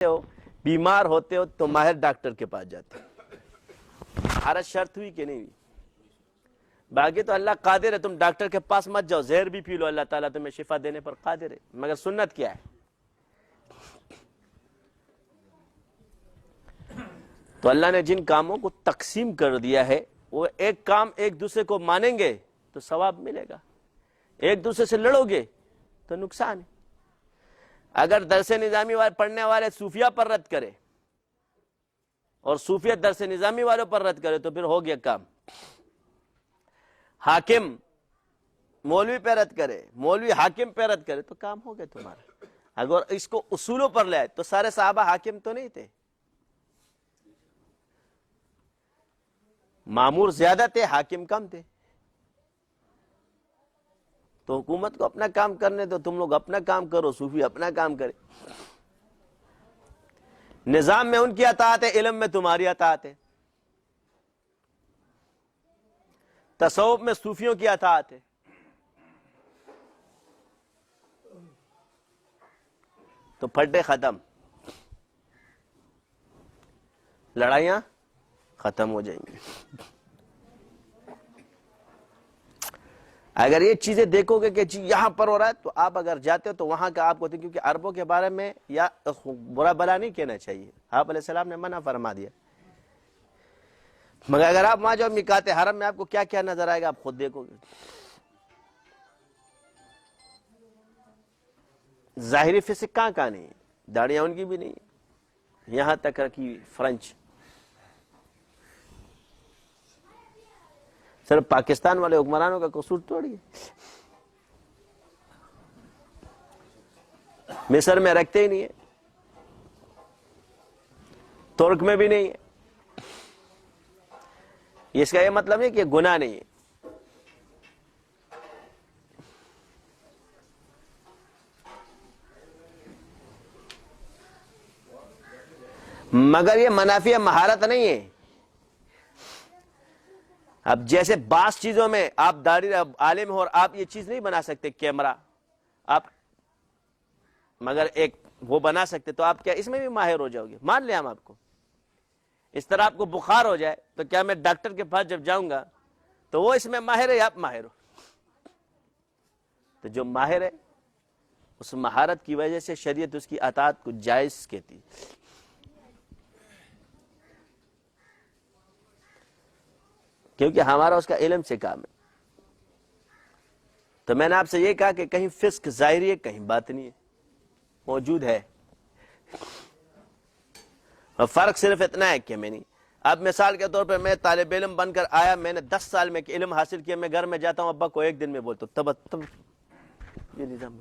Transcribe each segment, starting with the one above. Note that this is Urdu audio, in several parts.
ہو بیمار ہوتے ہو تو ماہر ڈاکٹر کے پاس جاتے ہو. حالت شرط ہوئی کہ نہیں ہوئی؟ باقی تو اللہ قادر ہے، تم ڈاکٹر کے پاس مت جاؤ، زہر بھی پی لو، اللہ تعالیٰ تمہیں شفا دینے پر قادر ہے. مگر سنت کیا ہے؟ تو اللہ نے جن کاموں کو تقسیم کر دیا ہے وہ ایک کام ایک دوسرے کو مانیں گے تو ثواب ملے گا، ایک دوسرے سے لڑو گے تو نقصان ہے. اگر درس نظامی والے پڑھنے والے صوفیہ پر رد کرے اور صوفیہ درس نظامی والوں پر رد کرے تو پھر ہو گیا کام. حاکم مولوی پہ رد کرے، مولوی حاکم پہ رد کرے تو کام ہو گیا تمہارا. اگر اس کو اصولوں پر لائے تو سارے صحابہ حاکم تو نہیں تھے، مامور زیادہ تھے، حاکم کم تھے. تو حکومت کو اپنا کام کرنے دو، تم لوگ اپنا کام کرو، صوفی اپنا کام کرے. نظام میں ان کی اطاعت ہے، علم میں تمہاری اطاعت ہے. تصوف میں صوفیوں کی اطاعت ہے. تو پھڈے ختم، لڑائیاں ختم ہو جائیں گی. اگر یہ چیزیں دیکھو گے کہ یہاں پر ہو رہا ہے تو آپ اگر جاتے ہو تو وہاں کا آپ کو، کیونکہ عربوں کے بارے میں یا برا بلا نہیں کہنا چاہیے، آپ علیہ السلام نے منع فرما دیا. مگر اگر آپ وہاں جاؤ میقات حرم میں آپ کو کیا کیا نظر آئے گا آپ خود دیکھو گے. ظاہری فسق کہاں نہیں ہے، داڑیاں ان کی بھی نہیں ہے، یہاں تک کہ فرنچ. صرف پاکستان والے حکمرانوں کا قصور تھوڑی ہے، مصر میں رکھتے ہی نہیں ہے، ترک میں بھی نہیں ہے. اس کا یہ مطلب نہیں کہ گناہ نہیں ہے. مگر یہ منافع مہارت نہیں ہے. اب جیسے بعض چیزوں میں آپ داڑھی عالم ہو اور آپ یہ چیز نہیں بنا سکتے، کیمرہ آپ مگر ایک وہ بنا سکتے، تو آپ کیا اس میں بھی ماہر ہو جاؤ گے؟ مان لیں ہم آپ کو. اس طرح آپ کو بخار ہو جائے تو کیا میں ڈاکٹر کے پاس جب جاؤں گا تو وہ اس میں ماہر ہے یا آپ ماہر ہو؟ تو جو ماہر ہے اس مہارت کی وجہ سے شریعت اس کی اطاعت کو جائز کہتی. کیونکہ ہمارا اس کا علم سے کام ہے. تو میں نے آپ سے یہ کہا کہ کہیں فسق ظاہری ہے کہیں باطنی ہے، موجود ہے. اور فرق صرف اتنا ہے کہ میں نہیں، اب مثال کے طور پر میں طالب علم بن کر آیا، میں نے 10 سال میں علم حاصل کیا، میں گھر میں جاتا ہوں ابا کو ایک دن میں بولتا ہوں تب یہ نظام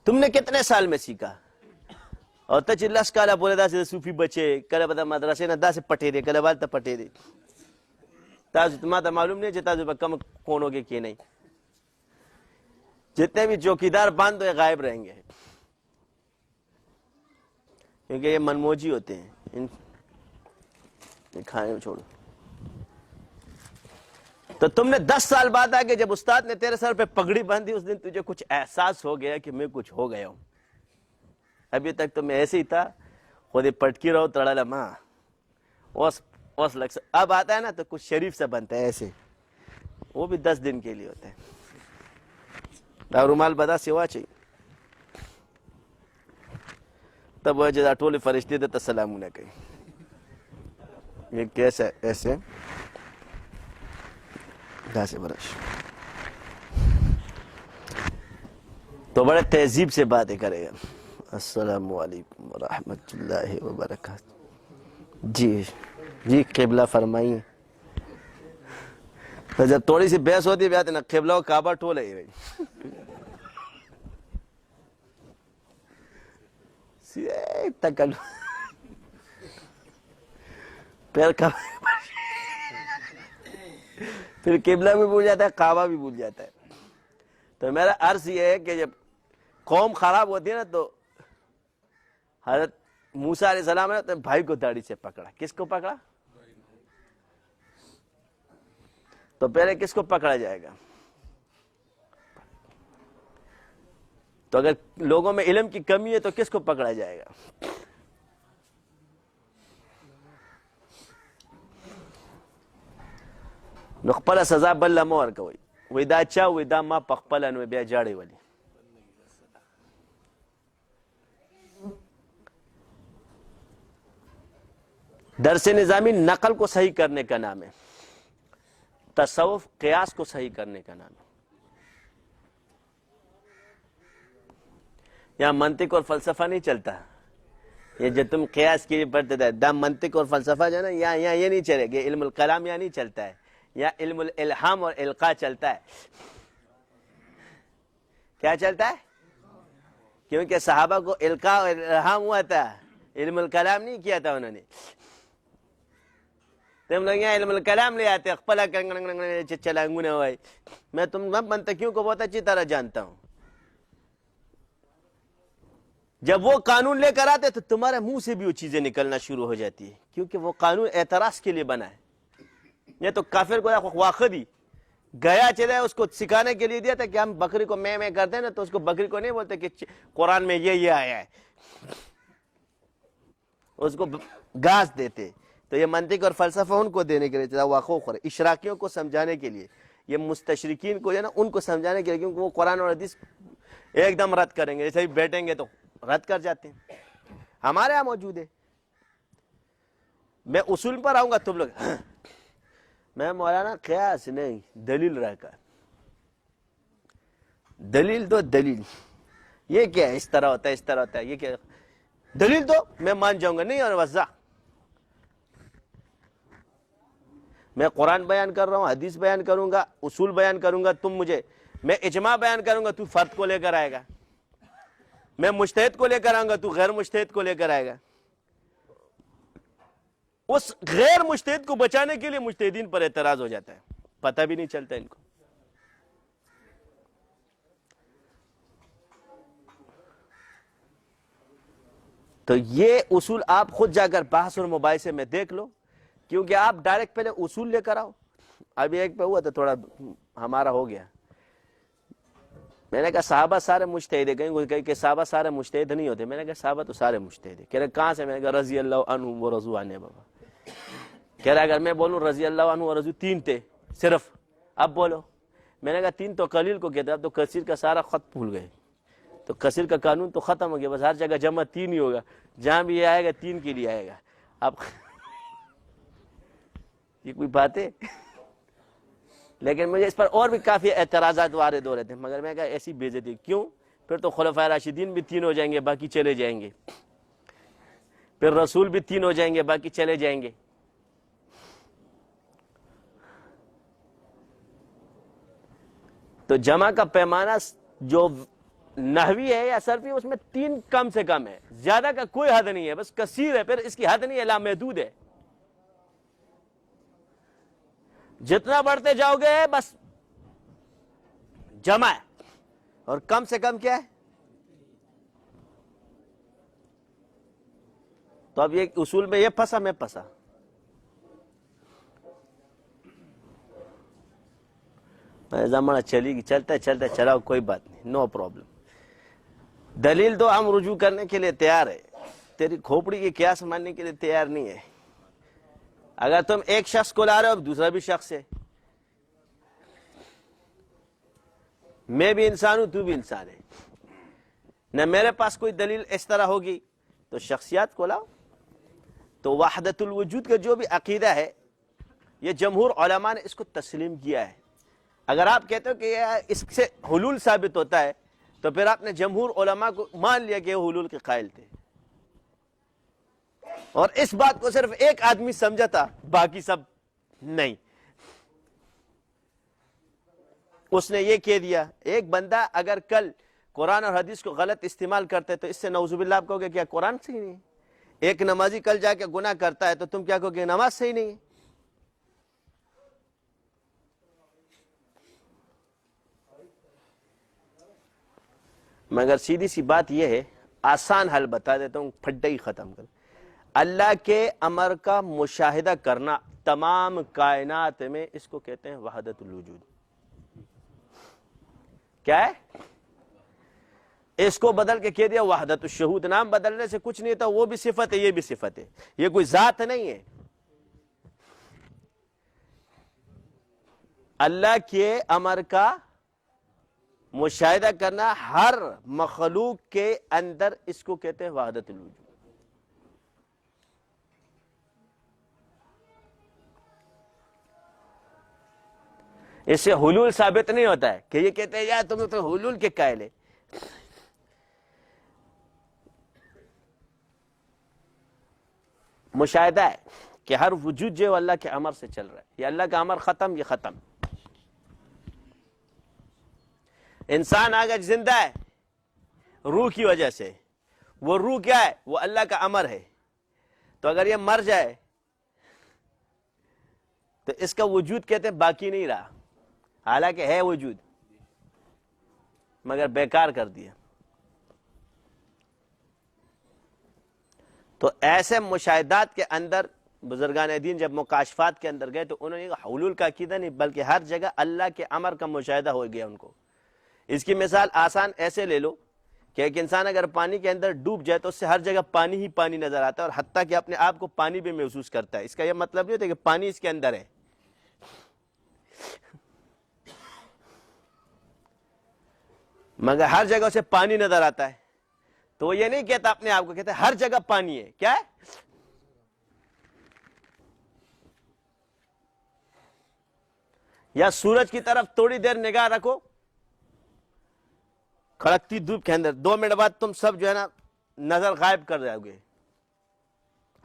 تم نے کتنے سال میں سیکھا؟ اور تچلس کالا بولے دا سے صوفی بچے کله بدا مدرسې نه دا سے پټې دي کله والته پټې دي تاسو ما ته معلوم نہیں جتا جو کم کونوں کے کی نہیں، جتنے بھی چوکیدار باندھ ہوئے غائب رہیں گے کیونکہ یہ منموجی ہوتے ہیں. ان کھانے چھوڑو. تو تم نے 10 سال بعد آگے جب استاد نے تیرے سر پہ پگڑی باندھی اس دن تجھے کچھ احساس ہو گیا کہ میں کچھ ہو گیا ہوں. ابھی تک تو میں ایسے ہی تھا، خود پٹکی رہو تڑا لما اوس لگ. اب آتا ہے نا تو کچھ شریف سے بنتا ہے ایسے، وہ بھی 10 دن کے لیے ہوتا ہے. رومال بدا سوا چاہیے تب وہ جدا ٹولے فرشتے دے تو سلام نہ کہیں. یہ کیسے ایسے سے برش تو بڑے تہذیب سے باتیں کرے گا. السلام علیکم ورحمۃ اللہ وبرکاتہ. جی قبلہ فرمائیے. تو جب تھوڑی سی بحث ہوتی ہے نا قبلہ و کعبہ ٹولے ہی رہی تکل پھر قبلہ بھی بھول جاتا ہے کعبہ بھی بھول جاتا ہے. تو میرا عرض یہ ہے کہ جب قوم خراب ہوتی ہے نا تو حضرت موسیٰ علیہ السلام نے بھائی کو داڑھی سے پکڑا. کس کو پکڑا؟ تو پہلے کس کو پکڑا جائے گا؟ تو اگر لوگوں میں علم کی کمی ہے تو کس کو پکڑا جائے گا؟ نو خپل سزا بل له مه ورکوئ. وایي دا چا وایي دا ما په خپله نو بیا جاړې ولي. درس نظامی نقل کو صحیح کرنے کا نام ہے، تصوف قیاس کو صحیح کرنے کا نام ہے. یہاں منطق اور فلسفہ نہیں چلتا. یہ جو تم قیاس کے لیے پڑھتے تھے دا منطق اور فلسفہ جو ہے نا، یہاں یہ نہیں چلے گا. علم الکلام یہاں نہیں چلتا ہے، یا علم الالہام اور القاء چلتا ہے. کیا چلتا ہے؟ کیونکہ صحابہ کو القاء اور الہام ہوا تھا، علم الکلام نہیں کیا تھا انہوں نے. تم لوگ یہاں علم الکلام لے آتے خپلا چلانگونا ہوئے. میں تم منطقیوں کو بہت اچھی طرح جانتا ہوں. جب وہ قانون لے کر آتے تو تمہارے منہ سے بھی وہ چیزیں نکلنا شروع ہو جاتی ہے، کیونکہ وہ قانون اعتراض کے لیے بنا ہے. یہ تو کافر کو واخدی گیا چلے اس کو سکھانے کے لیے دیا تھا کہ ہم بکری کو میں کرتے ہیں نا، تو اس کو بکری کو نہیں بولتے کہ قرآن میں یہ آیا ہے، اس کو گھاس دیتے. تو یہ منطق اور فلسفہ ان کو دینے کے لیے تھا، واخوخر اشراکیوں کو سمجھانے کے لیے، یہ مستشرقین کو جو ہے نا ان کو سمجھانے کے لیے، کیونکہ وہ قرآن اور حدیث ایک دم رد کریں گے. جیسے ہی بیٹھیں گے تو رد کر جاتے ہیں. ہمارے یہاں موجود ہے. میں اصول پر آؤں گا تم لوگ میں مولانا قیاس نہیں دلیل رہ کر، دلیل دو دلیل. یہ کیا ہے؟ اس طرح ہوتا ہے، اس طرح ہوتا ہے. یہ کیا دلیل دو میں مان جاؤں گا. نہیں اور وضع میں قرآن بیان کر رہا ہوں، حدیث بیان کروں گا، اصول بیان کروں گا. تم مجھے میں اجماع بیان کروں گا، تو فرد کو لے کر آئے گا. میں مجتہد کو لے کر آؤں گا، تو غیر مجتہد کو لے کر آئے گا. اس غیر مجتہد کو بچانے کے لیے مجتہدین پر اعتراض ہو جاتا ہے، پتہ بھی نہیں چلتا ان کو. تو یہ اصول آپ خود جا کر بحث اور مباحثے میں دیکھ لو، کیونکہ آپ ڈائریکٹ پہلے اصول لے کر آؤ. ابھی ایک پہ ہوا تو تھوڑا ہمارا ہو گیا. میں نے کہا صحابہ سارے مجتہد ہیں. کہیں کہ صحابہ سارے مجتہد نہیں ہوتے. میں نے کہا صحابہ تو سارے مجتہد ہیں. کہہ رہے کہاں سے؟ میں نے کہا رضی اللہ عنہم و رضوا عنہ. بابا کہہ رہا اگر میں بولوں رضی اللہ عنہ و رضو 3 تھے صرف، اب بولو. میں نے کہا 3 تو قلیل کو کہتے، اب تو کثیر کا سارا خط بھول گئے. تو کثیر کا قانون تو ختم ہو گیا، بس ہر جگہ جمع 3 ہی ہوگا. جہاں بھی یہ آئے گا 3 کے لیے آئے گا. اب یہ کوئی بات ہے؟ لیکن مجھے اس پر اور بھی کافی اعتراضات وارد ہو رہے تھے، مگر میں کہا ایسی بے عزتی کیوں؟ پھر تو خلفائے راشدین بھی 3 ہو جائیں گے، باقی چلے جائیں گے. پھر رسول بھی 3 ہو جائیں گے، باقی چلے جائیں گے. تو جمع کا پیمانہ جو نحوی ہے یا صرفی، اس میں 3 کم سے کم ہے، زیادہ کا کوئی حد نہیں ہے. بس کثیر ہے، پھر اس کی حد نہیں ہے، لامحدود ہے. جتنا بڑھتے جاؤ گے بس جمع ہے، اور کم سے کم کیا ہے. تو اب یہ اصول میں یہ پھنسا، میں پھنسا. زمانہ چلی گی، چلتا چلتا چلاؤ، کوئی بات نہیں، نو پرابلم. دلیل تو ہم رجوع کرنے کے لیے تیار ہے، تیری کھوپڑی کی قیاس ماننے کے لیے تیار نہیں ہے. اگر تم ایک شخص کو لا رہے ہو، دوسرا بھی شخص ہے. میں بھی انسان ہوں، تو بھی انسان ہے. نہ میرے پاس کوئی دلیل اس طرح ہوگی تو شخصیات کو لاؤ. تو وحدت الوجود کا جو بھی عقیدہ ہے، یہ جمہور علماء نے اس کو تسلیم کیا ہے. اگر آپ کہتے ہو کہ اس سے حلول ثابت ہوتا ہے، تو پھر آپ نے جمہور علماء کو مان لیا کہ وہ حلول کے قائل تھے. اور اس بات کو صرف ایک آدمی سمجھا تھا، باقی سب نہیں. اس نے یہ کہہ دیا. ایک بندہ اگر کل قرآن اور حدیث کو غلط استعمال کرتے تو اس سے نعوذ باللہ آپ کہو گے کیا قرآن صحیح نہیں ہے؟ ایک نمازی کل جا کے گناہ کرتا ہے تو تم کیا کہو گے؟ نماز صحیح نہیں ہے. مگر سیدھی سی بات یہ ہے، آسان حل بتا دیتا ہوں، پھڈا ہی ختم کر. اللہ کے امر کا مشاہدہ کرنا تمام کائنات میں، اس کو کہتے ہیں وحدت الوجود. کیا ہے؟ اس کو بدل کے کہہ دیا وحدت الشہود. نام بدلنے سے کچھ نہیں تھا, وہ بھی صفت ہے یہ بھی صفت ہے, یہ کوئی ذات نہیں ہے. اللہ کے امر کا مشاہدہ کرنا ہر مخلوق کے اندر, اس کو کہتے ہیں وحدت الوجود. اس سے حلول ثابت نہیں ہوتا ہے کہ یہ کہتے ہیں یار تم تو حلول کے قائل ہے. مشاہدہ ہے کہ ہر وجود جو اللہ کے امر سے چل رہا ہے, یہ اللہ کا امر ختم, یہ ختم. انسان اگر زندہ ہے روح کی وجہ سے, وہ روح کیا ہے؟ وہ اللہ کا امر ہے. تو اگر یہ مر جائے تو اس کا وجود کہتے ہیں باقی نہیں رہا, حالانکہ ہے وجود مگر بیکار کر دیا. تو ایسے مشاہدات کے اندر بزرگان دین جب مکاشفات کے اندر گئے تو انہوں نے حلول کا عقیدہ نہیں بلکہ ہر جگہ اللہ کے امر کا مشاہدہ ہو گیا ان کو. اس کی مثال آسان ایسے لے لو کہ ایک انسان اگر پانی کے اندر ڈوب جائے تو اس سے ہر جگہ پانی ہی پانی نظر آتا ہے, اور حتیٰ کہ اپنے آپ کو پانی بھی محسوس کرتا ہے. اس کا یہ مطلب نہیں ہوتا کہ پانی اس کے اندر ہے, مگر ہر جگہ اسے پانی نظر آتا ہے. تو وہ یہ نہیں کہتا اپنے آپ کو, کہتا ہے ہر جگہ پانی ہے. کیا ہے؟ یا سورج کی طرف تھوڑی دیر نگاہ رکھو کھڑکتی دھوپ کے اندر, 2 منٹ بعد تم سب جو ہے نا نظر غائب کر جاؤ گے.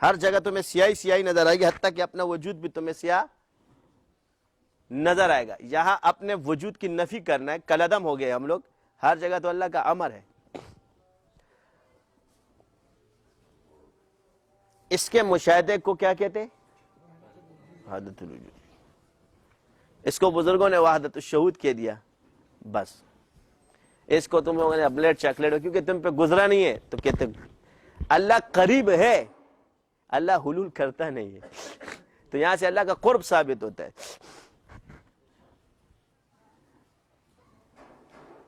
ہر جگہ تمہیں سیاہی سیاہی نظر آئے گی, حتیٰ کہ اپنا وجود بھی تمہیں سیاہ نظر آئے گا. یہاں اپنے وجود کی نفی کرنا ہے, کلعدم ہو گئے ہم لوگ. ہر جگہ تو اللہ کا امر ہے. اس کے مشاہدے کو کیا کہتے ہیں؟ وحدت الوجود. اس کو بزرگوں نے وحدت الشہود کہہ دیا. بس اس کو تم لوگوں نے ابلیٹ چاکلیٹ ہو کیونکہ تم پہ گزرا نہیں ہے تو کہتے اللہ قریب ہے, اللہ حلول کرتا نہیں ہے. تو یہاں سے اللہ کا قرب ثابت ہوتا ہے.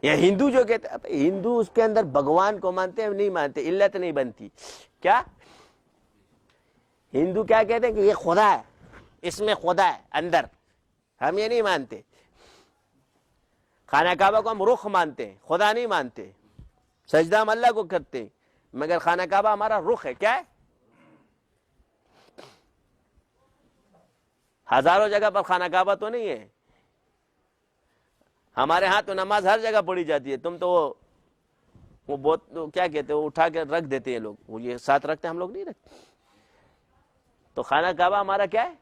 یہ ہندو جو کہتے ہیں, ہندو اس کے اندر بھگوان کو مانتے ہیں نہیں مانتے, علت نہیں بنتی. کیا ہندو کیا کہتے ہیں کہ یہ خدا ہے, اس میں خدا ہے اندر, ہم یہ نہیں مانتے. خانہ کعبہ کو ہم رخ مانتے ہیں, خدا نہیں مانتے. سجدہ ہم اللہ کو کرتے ہیں مگر خانہ کعبہ ہمارا رخ ہے. کیا ہے؟ ہزاروں جگہ پر خانہ کعبہ تو نہیں ہے. ہمارے ہاں تو نماز ہر جگہ پڑھی جاتی ہے. تم تو وہ بہت کیا کہتے ہیں, وہ اٹھا کے رکھ دیتے ہیں لوگ, وہ یہ ساتھ رکھتے ہیں, ہم لوگ نہیں رکھتے. تو خانہ کعبہ ہمارا کیا ہے؟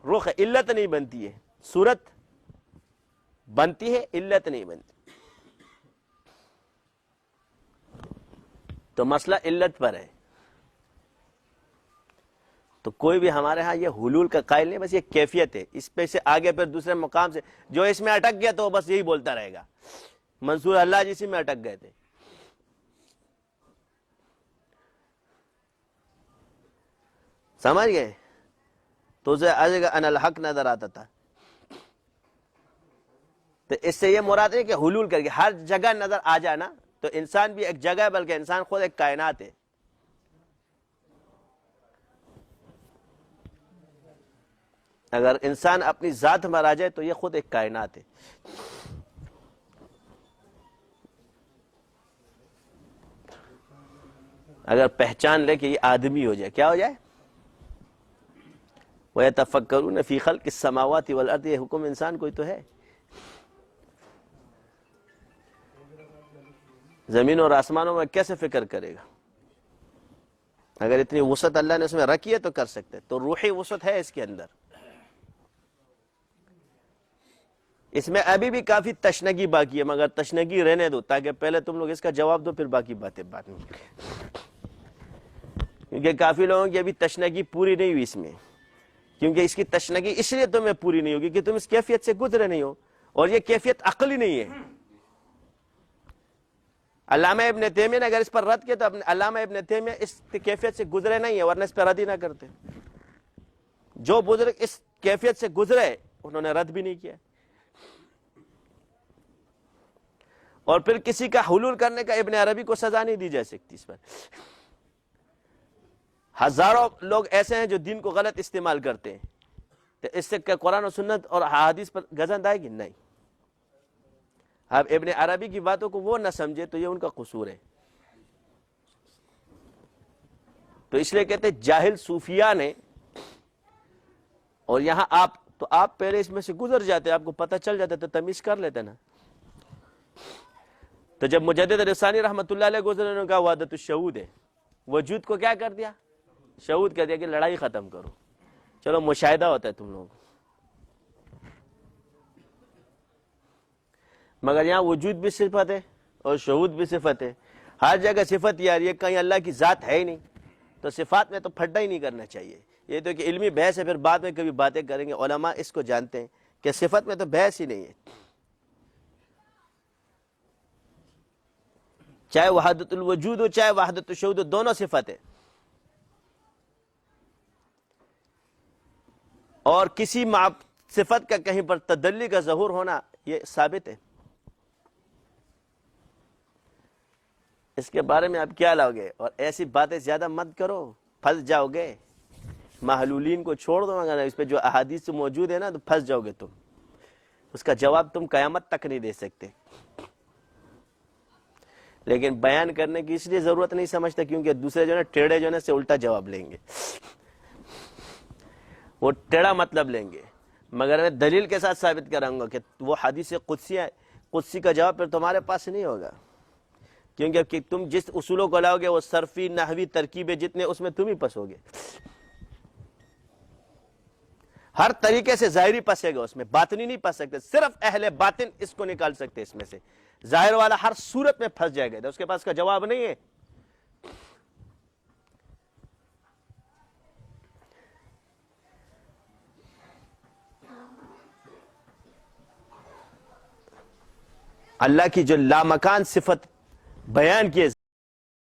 رخ ہے. علت نہیں بنتی ہے, صورت بنتی ہے, علت نہیں بنتی. تو مسئلہ علت پر ہے. تو کوئی بھی ہمارے ہاں یہ حلول کا قائل نہیں, بس یہ کیفیت ہے. اس پہ سے آگے پھر دوسرے مقام سے جو اس میں اٹک گیا تو بس یہی بولتا رہے گا. منصور اللہ جسی میں اٹک گئے تھے. سمجھ گئے؟ تو اسے آج ان الحق نظر آتا تھا. تو اس سے یہ مراد ہے کہ حلول کر کے ہر جگہ نظر آ جانا. تو انسان بھی ایک جگہ ہے بلکہ انسان خود ایک کائنات ہے. اگر انسان اپنی ذات میں آ جائے تو یہ خود ایک کائنات ہے. اگر پہچان لے کہ یہ آدمی ہو جائے, کیا ہو جائے؟ وَيَتَفَكَّرُونَ فِي خَلْقِ السَّمَاوَاتِ وَالْأَرْضِ. یہ حکم انسان کوئی تو ہے. زمین اور آسمانوں میں کیسے فکر کرے گا؟ اگر اتنی وسعت اللہ نے اس میں رکھی ہے تو کر سکتے. تو روحی وسعت ہے اس کے اندر. اس میں ابھی بھی کافی تشنگی باقی ہے, مگر تشنگی رہنے دو تاکہ پہلے تم لوگ اس کا جواب دو, پھر باقی باتیں بعد میں. کیونکہ کافی لوگوں کی ابھی تشنگی پوری نہیں ہوئی اس میں. کیونکہ اس کی تشنگی اس لیے تمہیں پوری نہیں ہوگی کہ تم اس کیفیت سے گزرے نہیں ہو, اور یہ کیفیت عقلی نہیں ہے. علامہ ابن تیمیہ نے اگر اس پر رد کیا تو علامہ ابن تیمیہ اس کیفیت سے گزرے نہیں ہے, ورنہ اس پر رد ہی نہ کرتے. جو بزرگ اس کیفیت سے گزرے انہوں نے رد بھی نہیں کیا. اور پھر کسی کا حلول کرنے کا ابن عربی کو سزا نہیں دی جا سکتی اس پر. ہزاروں لوگ ایسے ہیں جو دین کو غلط استعمال کرتے ہیں، تو اس سے کیا قرآن و سنت اور حدیث پر گزند آئے گی؟ نہیں. اب ابن عربی کی باتوں کو وہ نہ سمجھے تو یہ ان کا قصور ہے. تو اس لیے کہتے ہیں جاہل صوفیاء نے، اور یہاں آپ پہلے اس میں سے گزر جاتے، آپ کو پتہ چل جاتا تو تمیز کر لیتے نا. تو جب مجدد رسانی رحمۃ اللہ علیہ گزرے، انہوں نے کہا وحدت الشہود ہے. وجود کو کیا کر دیا؟ شہود کر دیا کہ لڑائی ختم کرو. چلو مشاہدہ ہوتا ہے تم لوگوں کو، مگر یہاں وجود بھی صفت ہے اور شہود بھی صفت ہے. ہر جگہ صفت یار، یہ کہیں اللہ کی ذات ہے ہی نہیں، تو صفات میں تو پھڈا ہی نہیں کرنا چاہیے. یہ تو کہ علمی بحث ہے، پھر بعد میں کبھی باتیں کریں گے. علماء اس کو جانتے ہیں کہ صفت میں تو بحث ہی نہیں ہے. چاہے وحدت الوجود ہو چاہے وحدت الشہود ہو، دونوں صفت ہے. اور کسی صفت کا کہیں پر تدلی کا ظہور ہونا یہ ثابت ہے. اس کے بارے میں آپ کیا لاؤ گے؟ اور ایسی باتیں زیادہ مت کرو، پھنس جاؤ گے. محلولین کو چھوڑ دو، اگر اس پہ جو احادیث موجود ہے نا تو پھنس جاؤ گے تم. اس کا جواب تم قیامت تک نہیں دے سکتے. لیکن بیان کرنے کی اس لیے ضرورت نہیں سمجھتا کیونکہ دوسرے جو ہے ٹیڑے جو ہے سے الٹا جواب لیں گے، وہ ٹیڑھا مطلب لیں گے. مگر میں دلیل کے ساتھ ثابت کراؤں گا کہ وہ حدیث قدسی کا جواب پھر تمہارے پاس نہیں ہوگا، کیونکہ تم جس اصولوں کو لاؤ گے وہ صرفی نحوی ترکیبیں جتنے، اس میں تم ہی پسو گے. ہر طریقے سے ظاہری پسے گا، اس میں باطنی نہیں پس سکتے. صرف اہل باطن اس کو نکال سکتے اس میں سے. ظاہر والا ہر صورت میں پھنس جائے گا، اس کے پاس کا جواب نہیں ہے. اللہ کی جو لامکان صفت بیان کیے